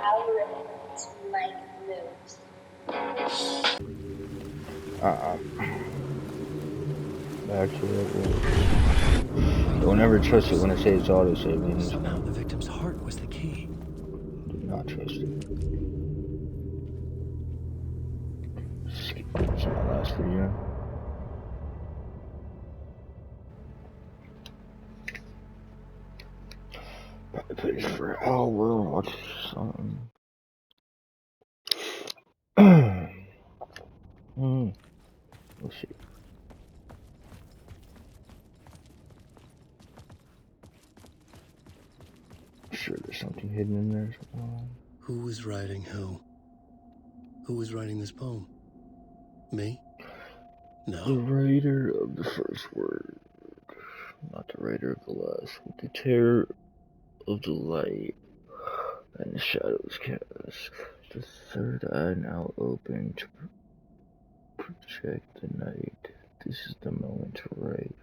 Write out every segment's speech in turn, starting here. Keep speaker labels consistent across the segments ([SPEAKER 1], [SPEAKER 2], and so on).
[SPEAKER 1] algorithm to like moves.
[SPEAKER 2] Back to it. Don't ever trust it when it says auto saving.
[SPEAKER 3] Somehow the victim's heart was the key.
[SPEAKER 2] Do not trust it. Skip this in my last video. Probably put it for an hour or watch something. We'll see. I'm sure there's something hidden in there somewhere.
[SPEAKER 3] Who was writing who? Who was writing this poem? Me?
[SPEAKER 2] The
[SPEAKER 3] No.
[SPEAKER 2] writer of the first word, not the writer of the last. With the terror of the light and the shadows cast, the third eye now open to project the night. This is the moment to write.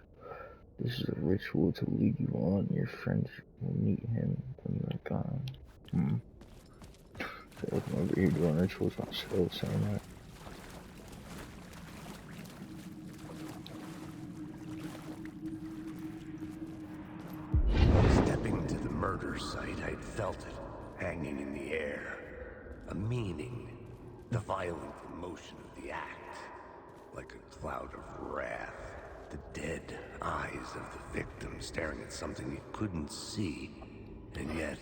[SPEAKER 2] This is a ritual to lead you on. Your friends will meet him when you're gone. I remember you doing rituals on show saying that.
[SPEAKER 4] Stepping to the murder site, I'd felt it, hanging in the air. A meaning, the violent emotion of the act. Like a cloud of wrath. The dead eyes of the victim staring at something it couldn't see, and yet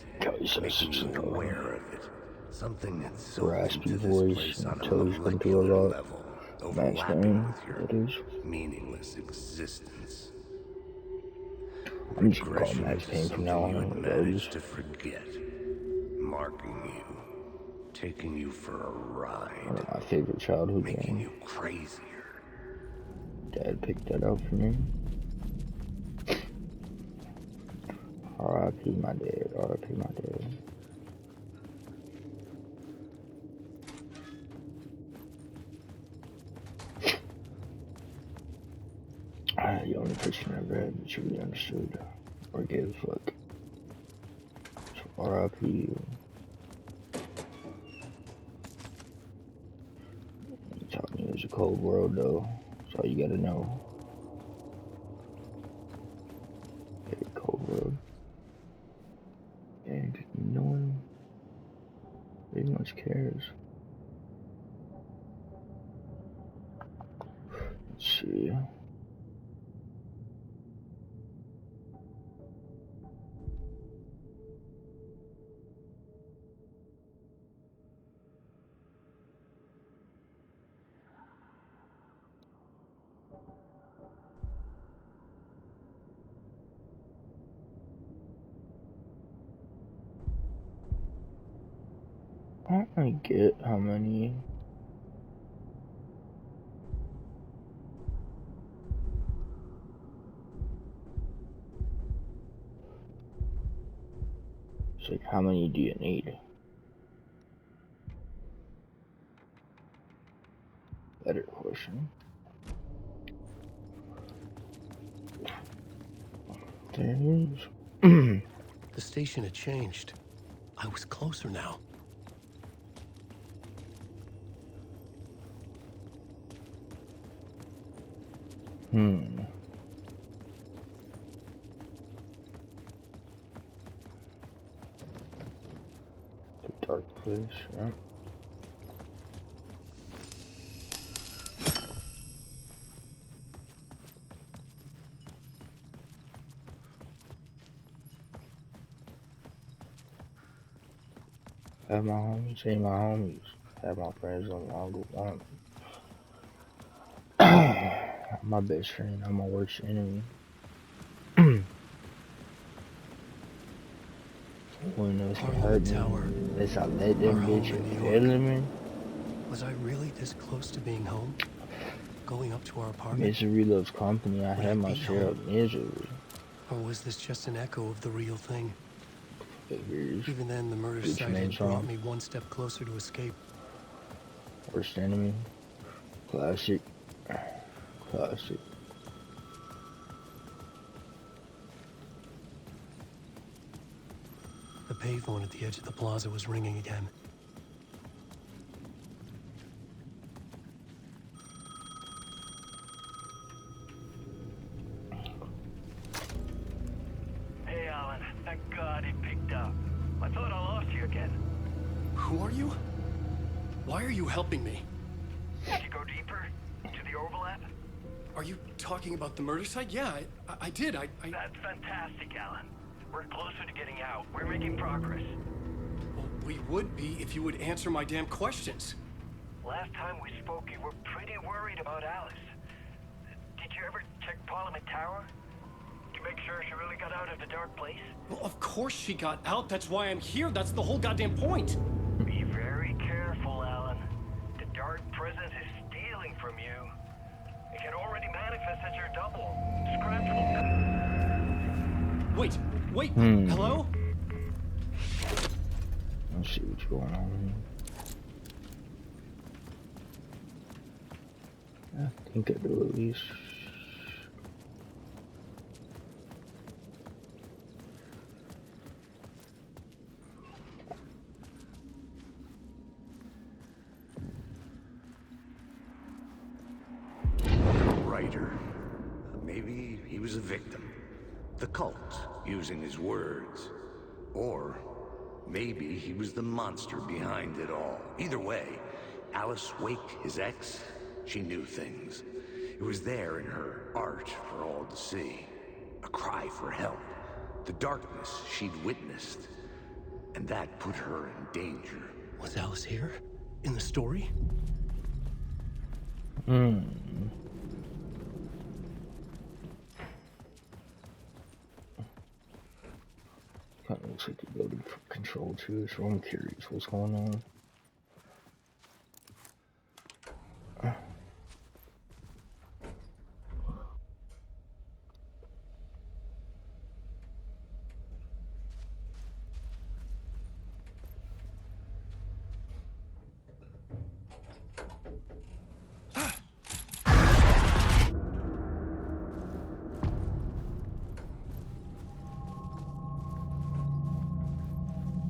[SPEAKER 4] making you aware of it. Something that's soaked into this place on a molecular level, overlapping with your meaningless existence.
[SPEAKER 2] I'm just gonna call Max Payne from now on.
[SPEAKER 4] Managed to forget, marking you, taking you for a ride.
[SPEAKER 2] One of my favorite childhood games.
[SPEAKER 4] Making you crazier.
[SPEAKER 2] Dad picked that up for me. R.I.P. my dad. R.I.P. my dad. The only person I read that truly understood or gave a fuck. So R.I.P. you. You taught me it was a cold world though. That's all you gotta know. Very cold world. And no one very much cares. Let's see. I don't get how many it's like how many do you need? Better question. There it is.
[SPEAKER 3] The station had changed. I was closer now.
[SPEAKER 2] The dark place, right? Have my homies, say my homies. Have my friends no longer want me. My best friend, I'm my worst enemy. When those hurt me, as I let them bitches feeling me.
[SPEAKER 3] Was I really this close to being home? Going up to our apartment?
[SPEAKER 2] Misery loves company. I had my share of misery.
[SPEAKER 3] Or was this just an echo of the real thing?
[SPEAKER 2] Figures.
[SPEAKER 3] Even then, the murder site had brought me one step closer to escape.
[SPEAKER 2] Worst enemy. Classic. Classic.
[SPEAKER 3] The payphone at the edge of the plaza was ringing again.
[SPEAKER 5] Hey, Alan. Thank God he picked up. I thought I lost you again.
[SPEAKER 3] Who are you? Why are you helping me?
[SPEAKER 5] Did you go deeper? To the overlap?
[SPEAKER 3] Are you talking about the murder site? Yeah, I did. I...
[SPEAKER 5] That's fantastic, Alan. We're closer to getting out. We're making progress.
[SPEAKER 3] Well, we would be if you would answer my damn questions.
[SPEAKER 5] Last time we spoke, you were pretty worried about Alice. Did you ever check Parliament Tower? To make sure she really got out of the dark place?
[SPEAKER 3] Well, of course she got out. That's why I'm here. That's the whole goddamn point.
[SPEAKER 5] Be very careful, Alan. The dark presence is stealing from you. It can already manifest as your double. Scratch
[SPEAKER 3] Wait, hello?
[SPEAKER 2] Let's see what's going on here. I think I do at least.
[SPEAKER 4] Writer. Maybe he was a victim. The cult, using his words. Or maybe he was the monster behind it all. Either way, Alice Wake, his ex, she knew things. It was there in her art for all to see. A cry for help. The darkness she'd witnessed. And that put her in danger.
[SPEAKER 3] Was Alice here? In the story?
[SPEAKER 2] Kind of looks like the building control too, so I'm curious what's going on.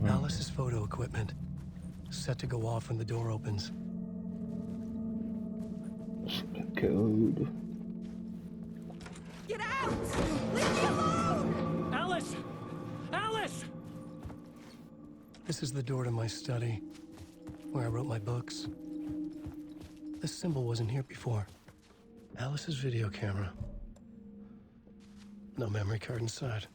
[SPEAKER 3] Alice's photo equipment. Set to go off when the door opens.
[SPEAKER 2] Code.
[SPEAKER 6] Get out! Leave me alone!
[SPEAKER 3] Alice! Alice! This is the door to my study, where I wrote my books. This symbol wasn't here before. Alice's video camera. No memory card inside.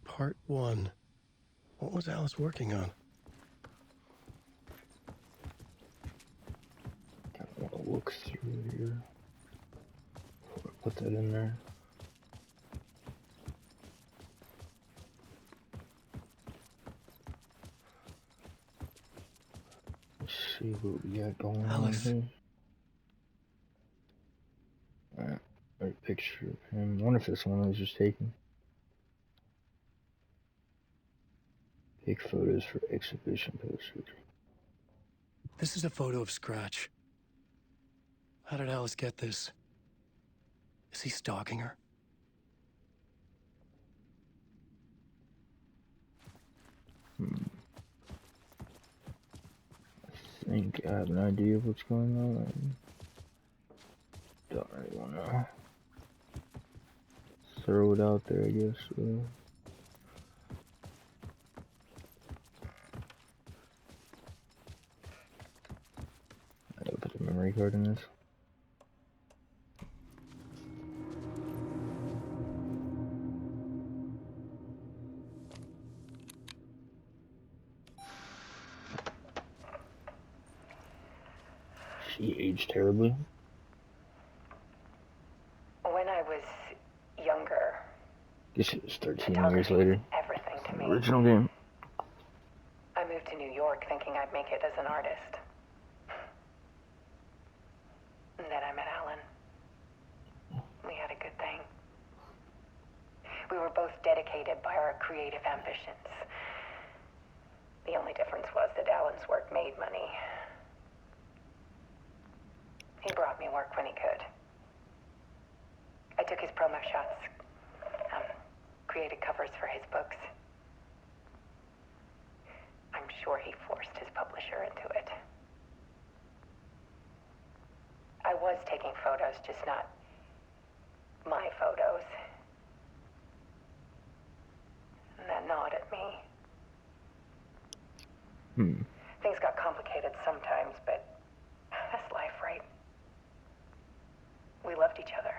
[SPEAKER 3] Part 1. What was Alice working on?
[SPEAKER 2] I want to look through here. Before I put that in there. Let's see what we got going
[SPEAKER 3] Alice.
[SPEAKER 2] on here. Alright, right picture of him. I wonder if this one I was just taking. Take photos for exhibition posters.
[SPEAKER 3] This is a photo of Scratch. How did Alice get this? Is he stalking her?
[SPEAKER 2] I think I have an idea of what's going on. Don't really want to throw it out there, I guess. I gotta put the memory card in this. She aged terribly.
[SPEAKER 7] When I was younger,
[SPEAKER 2] Guess it was 13 years
[SPEAKER 7] photography was
[SPEAKER 2] later.
[SPEAKER 7] everything to me.
[SPEAKER 2] Original game.
[SPEAKER 7] I moved to New York thinking I'd make it as an artist. And then I met Alan. We had a good thing. dedicated by our creative ambitions. The only difference was that Alan's work made money. He brought me work when he could. I took his promo shots, created covers for his books. I'm sure he forced his publisher into it. I was taking photos, just not my photos. And that gnawed at me. Things got complicated sometimes, but that's life, right? We loved each other.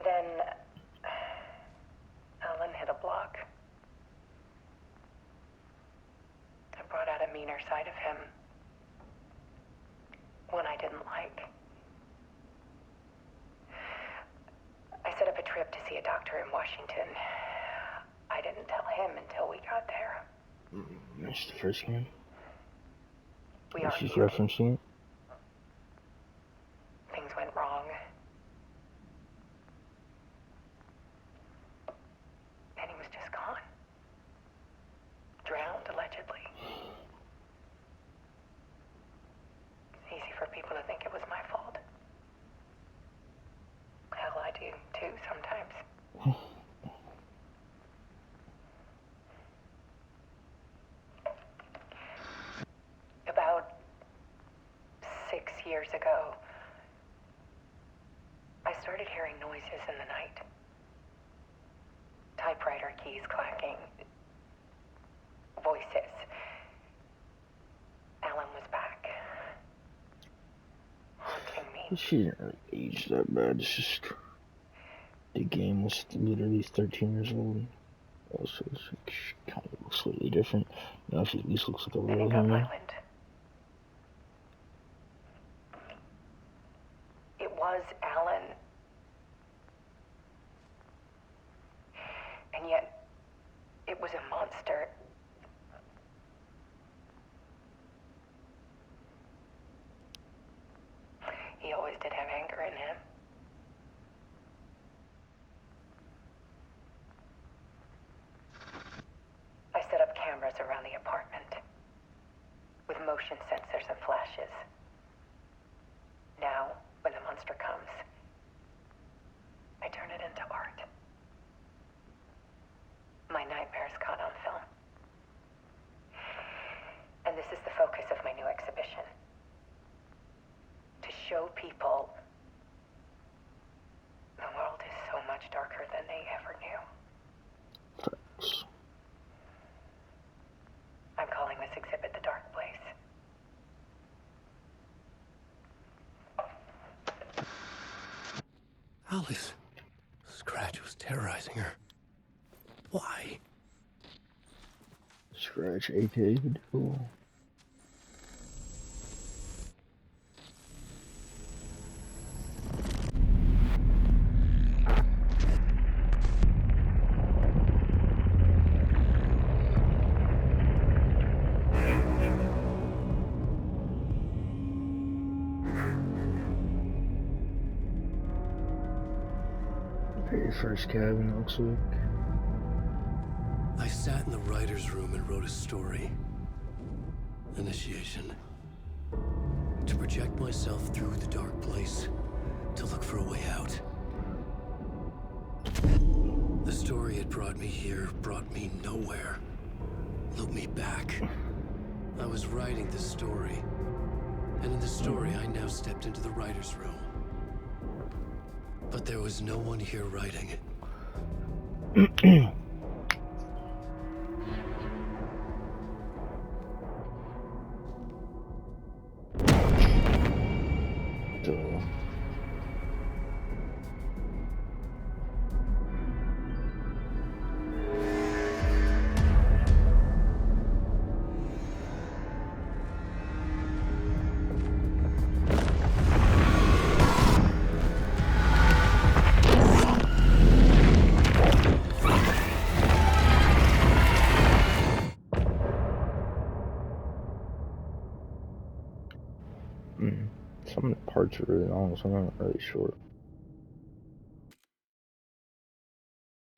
[SPEAKER 7] Then Alan hit a block. I brought out a meaner side of him. One I didn't like. I set up a trip to see a doctor in Washington. I didn't tell him until we got there.
[SPEAKER 2] That's the first one.
[SPEAKER 7] We
[SPEAKER 2] She's
[SPEAKER 7] argued.
[SPEAKER 2] referencing it.
[SPEAKER 7] Things went wrong. And he was just gone. Drowned, allegedly. It's easy for people to think it was my fault. Hell, I do too sometimes. About 6 years ago, I started hearing noises in the night. Typewriter keys clacking. Voices. Alan was back. Haunting me.
[SPEAKER 2] She didn't really age that bad. It's just the game was literally 13 years old. Also, she kind of looks slightly different. Now she at least looks like a
[SPEAKER 7] Then
[SPEAKER 2] little
[SPEAKER 7] it got
[SPEAKER 2] human.
[SPEAKER 7] violent. It was Alan. And yet, it was a monster. He always did have anger in him. I set up cameras around the apartment with motion sensors and flashes. Now, when the monster comes, I turn it into art. My nightmares caught on film. And this is the focus of my new exhibition. To show people the world is so much darker than they ever knew.
[SPEAKER 2] Facts.
[SPEAKER 7] I'm calling this exhibit The Dark Place.
[SPEAKER 3] Alice. Scratch was terrorizing her. Why?
[SPEAKER 2] Scratch, aka the devil. Very first cabin, looks like.
[SPEAKER 3] I sat in the writer's room and wrote a story. Initiation. To project myself through the dark place, to look for a way out. The story had brought me here, brought me nowhere. Looked me back. I was writing the story. And in the story, I now stepped into the writer's room. But there was no one here writing it.
[SPEAKER 2] Duh. Some of the parts are really long, some of them are really short.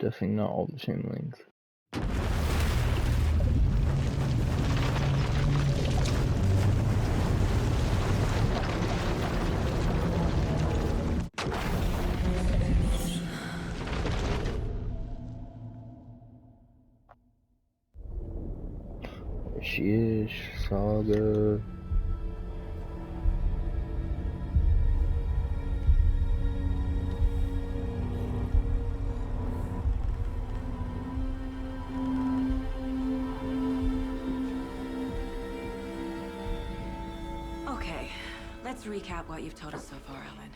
[SPEAKER 2] Definitely not all the same length. There she is, Saga.
[SPEAKER 8] Okay, let's recap what you've told us so far, Alan.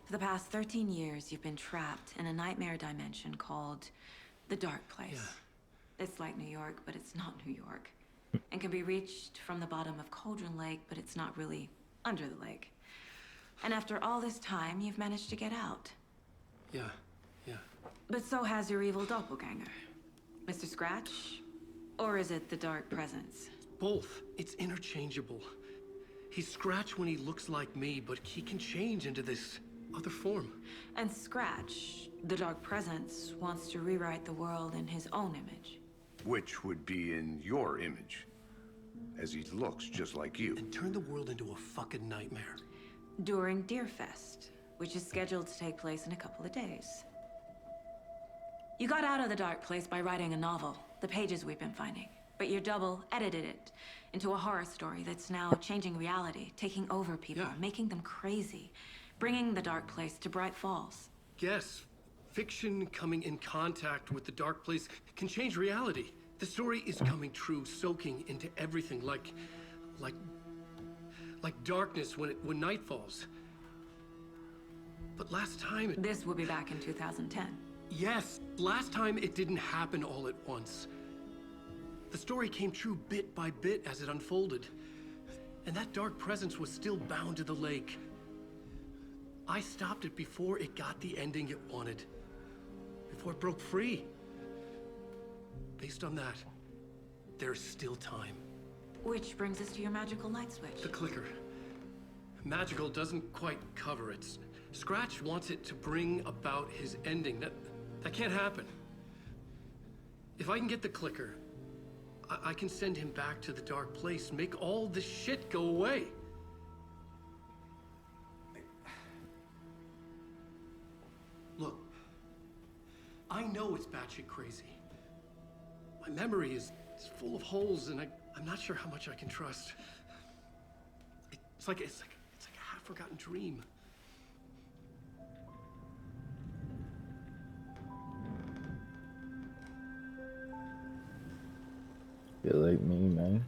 [SPEAKER 8] For the past 13 years, you've been trapped in a nightmare dimension called the Dark Place.
[SPEAKER 3] Yeah.
[SPEAKER 8] It's like New York, but it's not New York. And can be reached from the bottom of Cauldron Lake, but it's not really under the lake. And after all this time, you've managed to get out.
[SPEAKER 3] Yeah.
[SPEAKER 8] But so has your evil doppelganger. Mr. Scratch? Or is it the Dark Presence?
[SPEAKER 3] Both. It's interchangeable. He's Scratch when he looks like me, but he can change into this other form.
[SPEAKER 8] And Scratch, the Dark Presence, wants to rewrite the world in his own image.
[SPEAKER 4] Which would be in your image, as he looks just like you.
[SPEAKER 3] And turn the world into a fucking nightmare.
[SPEAKER 8] During Deerfest, which is scheduled to take place in a couple of days. You got out of the Dark Place by writing a novel, the pages we've been finding. But your double edited it into a horror story that's now changing reality, taking over people,
[SPEAKER 3] Yeah.
[SPEAKER 8] making them crazy, bringing the Dark Place to Bright Falls.
[SPEAKER 3] Yes, fiction coming in contact with the Dark Place can change reality. The story is coming true, soaking into everything like darkness when night falls. But last time
[SPEAKER 8] This will be back in 2010.
[SPEAKER 3] Yes, last time it didn't happen all at once. The story came true bit by bit as it unfolded. And that dark presence was still bound to the lake. I stopped it before it got the ending it wanted. Before it broke free. Based on that, there's still time.
[SPEAKER 8] Which brings us to your magical light switch.
[SPEAKER 3] The clicker. Magical doesn't quite cover it. Scratch wants it to bring about his ending. That can't happen. If I can get the clicker, I can send him back to the Dark Place, make all this shit go away. Look, I know it's batshit crazy. My memory is full of holes, and I'm not sure how much I can trust. It's like a half-forgotten dream.
[SPEAKER 2] Feel like me, man.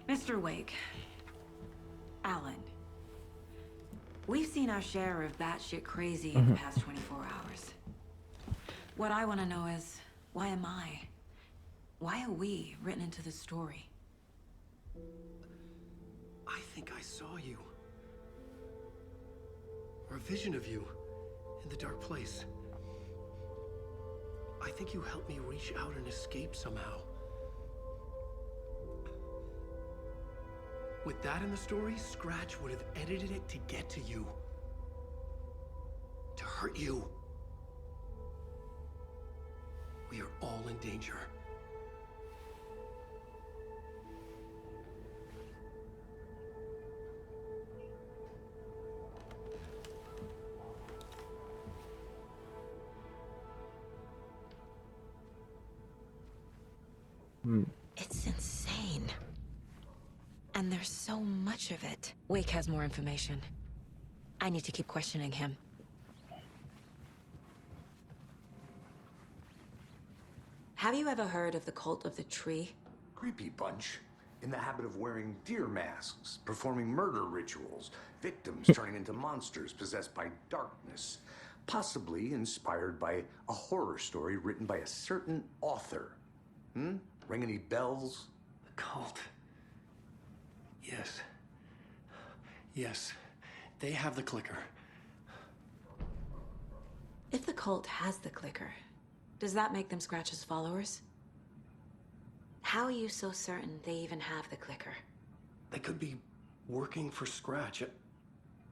[SPEAKER 8] Mr. Wake. Alan. We've seen our share of batshit crazy in the past 24 hours. What I want to know is, why am I? Why are we written into the story?
[SPEAKER 3] I think I saw you. Or a vision of you in the Dark Place. I think you helped me reach out and escape somehow. With that in the story, Scratch would have edited it to get to you. To hurt you. We are all in danger.
[SPEAKER 8] It's insane. And there's so much of it. Wake has more information. I need to keep questioning him. Have you ever heard of the Cult of the Tree?
[SPEAKER 4] Creepy bunch. In the habit of wearing deer masks, performing murder rituals, victims turning into monsters possessed by darkness. Possibly inspired by a horror story written by a certain author. Ring any bells?
[SPEAKER 3] The cult. Yes. Yes. They have the clicker.
[SPEAKER 8] If the cult has the clicker, does that make them Scratch's followers? How are you so certain they even have the clicker?
[SPEAKER 3] They could be working for Scratch.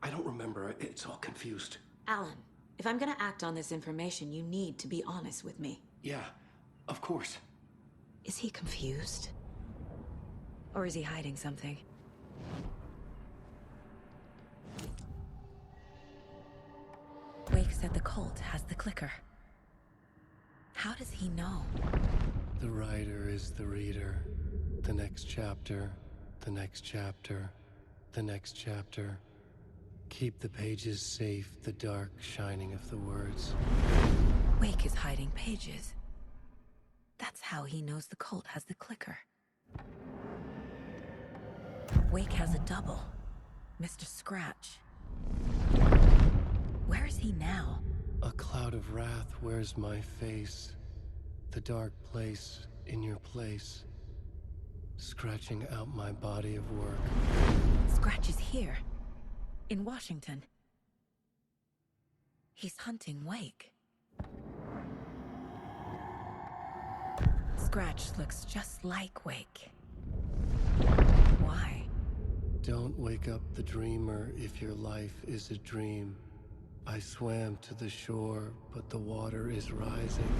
[SPEAKER 3] I don't remember. It's all confused.
[SPEAKER 8] Alan, if I'm gonna act on this information, you need to be honest with me.
[SPEAKER 3] Yeah, of course.
[SPEAKER 8] Is he confused? Or is he hiding something? Wake said the cult has the clicker. How does he know?
[SPEAKER 3] The writer is the reader. The next chapter, the next chapter, the next chapter. Keep the pages safe, the dark shining of the words.
[SPEAKER 8] Wake is hiding pages. That's how he knows the cult has the clicker. Wake has a double. Mr. Scratch. Where is he now?
[SPEAKER 3] A cloud of wrath wears my face. The dark place in your place. Scratching out my body of work.
[SPEAKER 8] Scratch is here. In Washington. He's hunting Wake. Scratch looks just like Wake. Why?
[SPEAKER 3] Don't wake up the dreamer if your life is a dream. I swam to the shore, but the water is rising.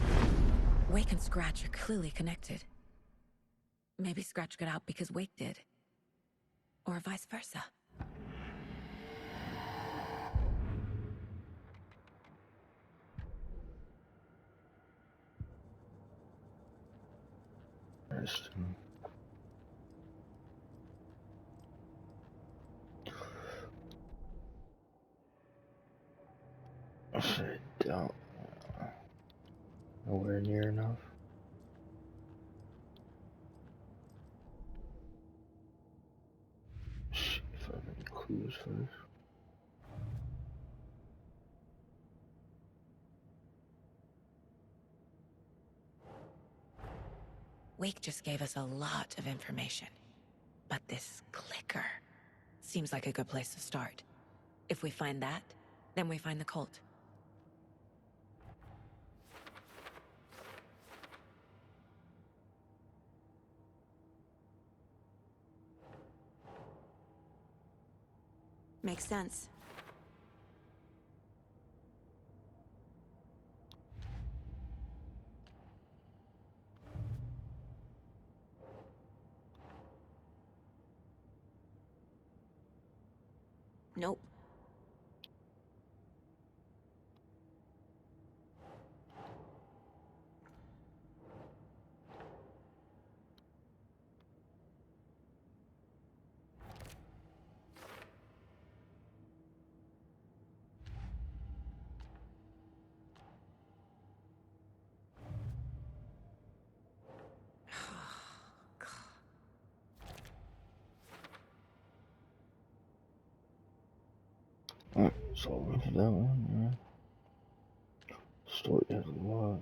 [SPEAKER 8] Wake and Scratch are clearly connected. Maybe Scratch got out because Wake did. Or vice versa.
[SPEAKER 2] Interesting. I don't. Nowhere near enough. See if I have any clues first.
[SPEAKER 8] Wake just gave us a lot of information. But this clicker seems like a good place to start. If we find that, then we find the cult. Makes sense. Nope.
[SPEAKER 2] Alright, so into that one, yeah. Story has a lot.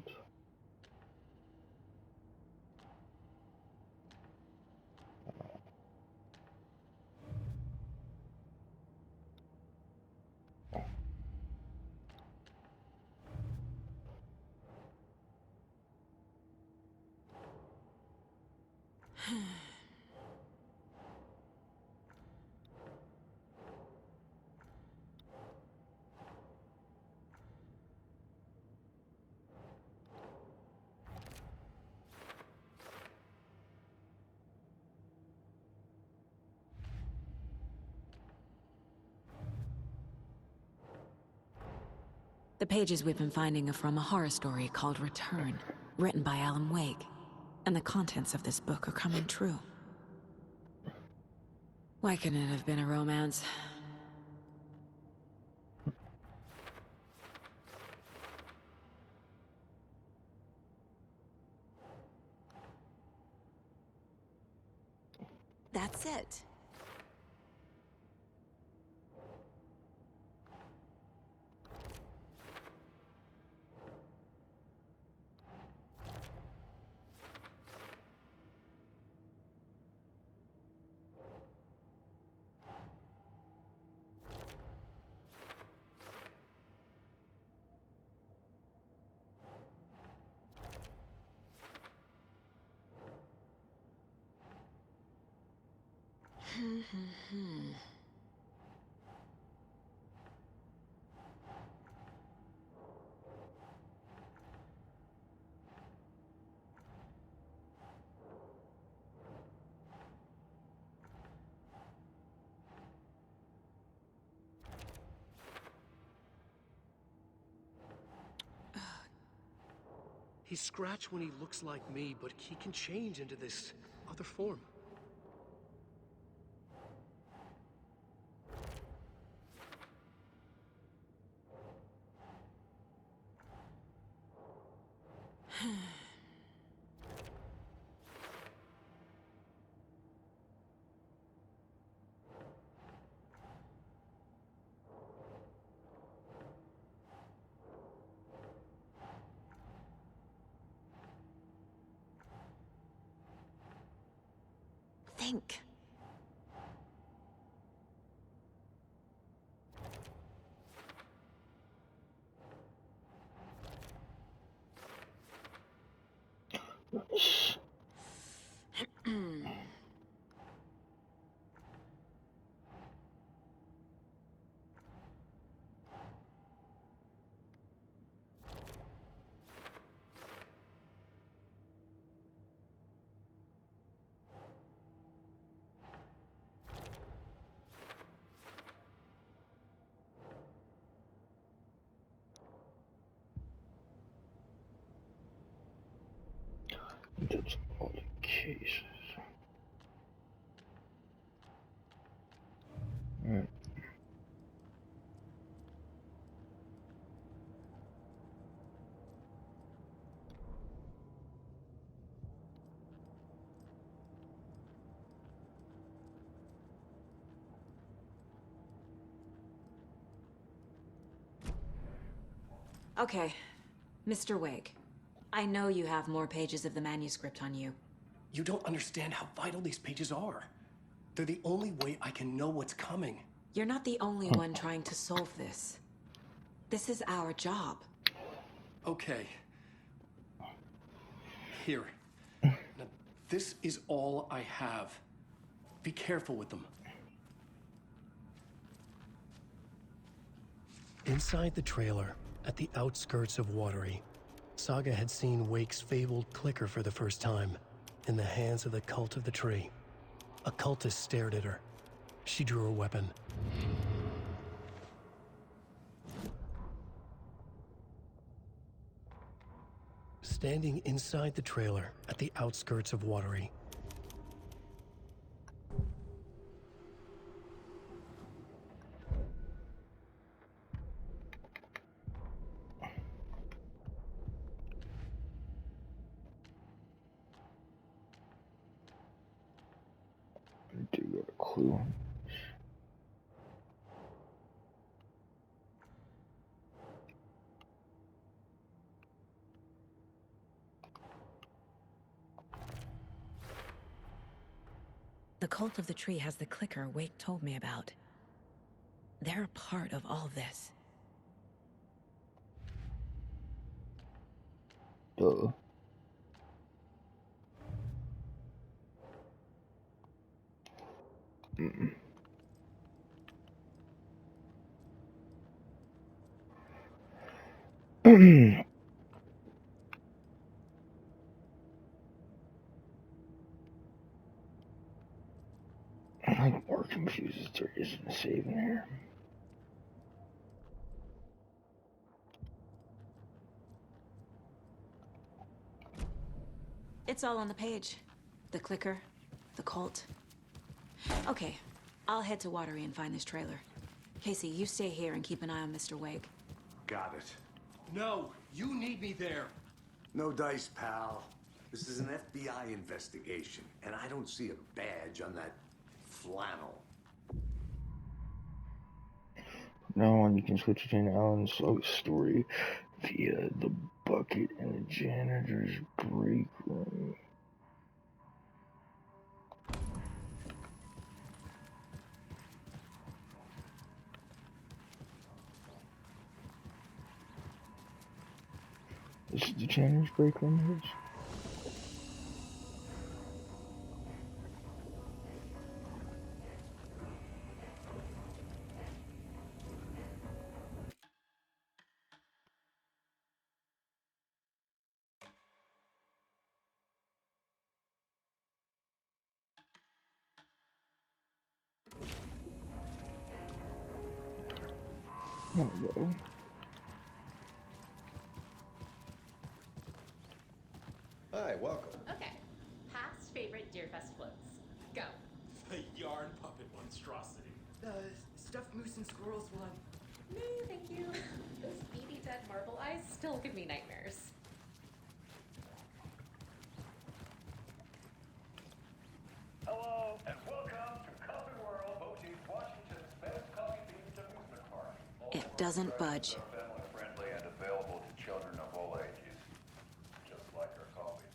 [SPEAKER 8] The pages we've been finding are from a horror story called Return, written by Alan Wake. And the contents of this book are coming true. Why couldn't it have been a romance? That's it.
[SPEAKER 3] He's Scratch when he looks like me, but he can change into this other form.
[SPEAKER 8] Think.
[SPEAKER 2] That's all the cases. Alright.
[SPEAKER 8] Okay, Mr. Wake. I know you have more pages of the manuscript on you.
[SPEAKER 3] You don't understand how vital these pages are. They're the only way I can know what's coming.
[SPEAKER 8] You're not the only one trying to solve this. This is our job.
[SPEAKER 3] Okay. Here. Now, this is all I have. Be careful with them. Inside the trailer, at the outskirts of Watery, Saga had seen Wake's fabled clicker for the first time, in the hands of the Cult of the Tree. A cultist stared at her. She drew a weapon. Standing inside the trailer, at the outskirts of Watery,
[SPEAKER 2] I do got a clue.
[SPEAKER 8] The Cult of the Tree has the clicker Wake told me about. They're a part of all this.
[SPEAKER 2] Duh. I'm more confused as there isn't a save in here.
[SPEAKER 8] It's all on the page. The clicker, the cult. Okay, I'll head to Watery and find this trailer. Casey, you stay here and keep an eye on Mr. Wake.
[SPEAKER 4] Got it.
[SPEAKER 3] No, you need me there.
[SPEAKER 4] No dice, pal. This is an FBI investigation, and I don't see a badge on that flannel.
[SPEAKER 2] Now on, you can switch between Alan's story via the bucket and the janitor's break room. This is the janitor's break room, is? There we go.
[SPEAKER 9] welcome.
[SPEAKER 10] Okay. Past favorite Deerfest floats. Go.
[SPEAKER 11] The yarn puppet monstrosity.
[SPEAKER 12] The stuffed moose and squirrels one.
[SPEAKER 10] No, thank you. Those beady dead marble eyes still give me nightmares.
[SPEAKER 5] Hello, and welcome to Coffee World, Motif, Washington's best coffee-themed amusement park.
[SPEAKER 8] It doesn't budge.
[SPEAKER 5] Are family-friendly and available to children of all ages, just like our coffee.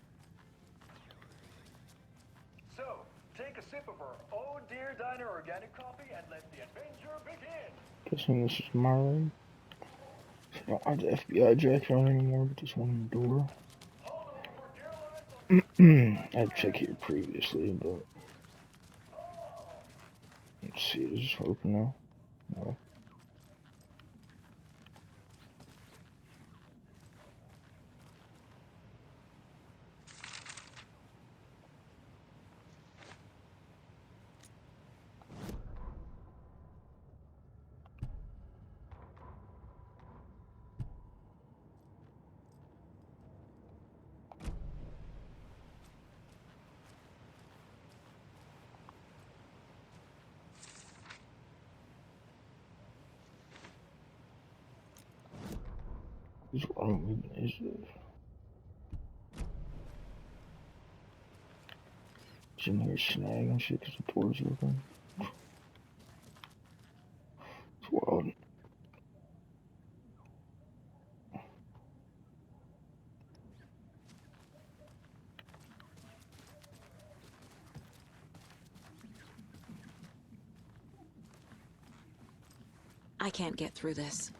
[SPEAKER 5] So, take a sip of our Oh Dear Diner organic coffee and let the adventure begin.
[SPEAKER 2] Guessing this is my room. So I don't have the FBI jacket on anymore, but this one in the door. I had to check here previously, but let's see, is this open now? No. What room even is this? It's in here snagging shit because the door's open. It's wild.
[SPEAKER 8] I can't get through this.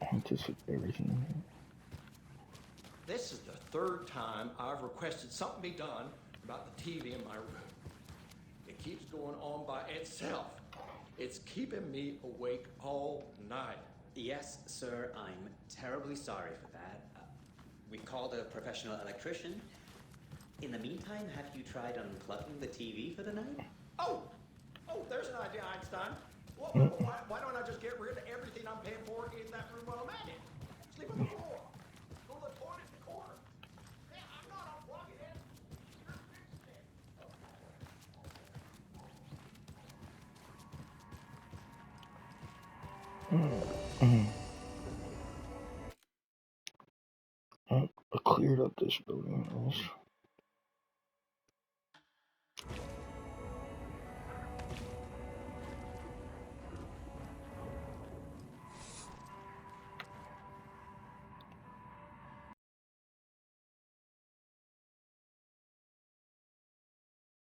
[SPEAKER 2] I anticipate everything in here.
[SPEAKER 13] This is the third time I've requested something be done about the TV in my room. It keeps going on by itself. It's keeping me awake all night.
[SPEAKER 14] Yes, sir, I'm terribly sorry for that. We called a professional electrician. In the meantime, have you tried unplugging the TV for the night?
[SPEAKER 13] Oh, there's an idea, Einstein. Why don't I just get rid of everything I'm paying for in that room while I'm at it? Sleep on the floor. Go to the toilet in the corner. Yeah, I'm not unplugging it. You're
[SPEAKER 2] fixing it. I cleared up this building.